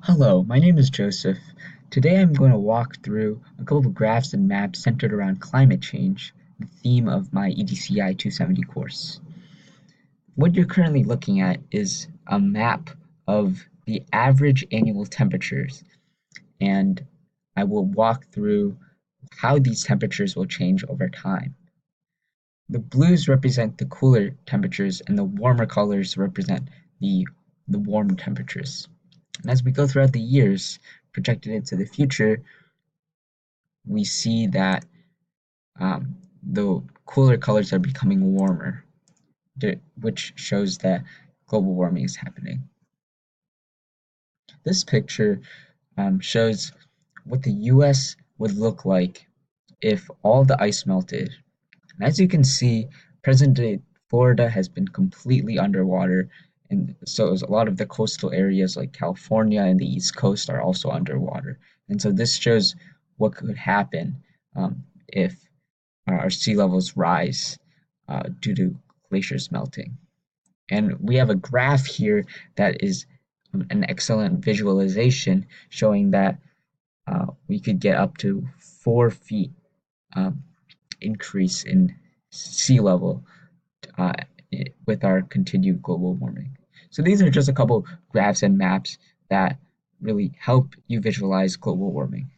Hello, my name is Joseph. Today I'm going to walk through a couple of graphs and maps centered around climate change, the theme of my EDCI 270 course. What you're currently looking at is a map of the average annual temperatures, and I will walk through how these temperatures will change over time. The blues represent the cooler temperatures, and the warmer colors represent the, the warm temperatures. And as we go throughout the years, projected into the future, we see that the cooler colors are becoming warmer, which shows that global warming is happening. This picture shows what the US would look like if all the ice melted. And as you can see, present day Florida has been completely underwater, and so is a lot of the coastal areas like California and the East Coast are also underwater. And so this shows what could happen if our sea levels rise due to glaciers melting. And we have a graph here that is an excellent visualization showing that we could get up to 4 feet um, increase in sea level uh, with our continued global warming. So these are just a couple graphs and maps that really help you visualize global warming.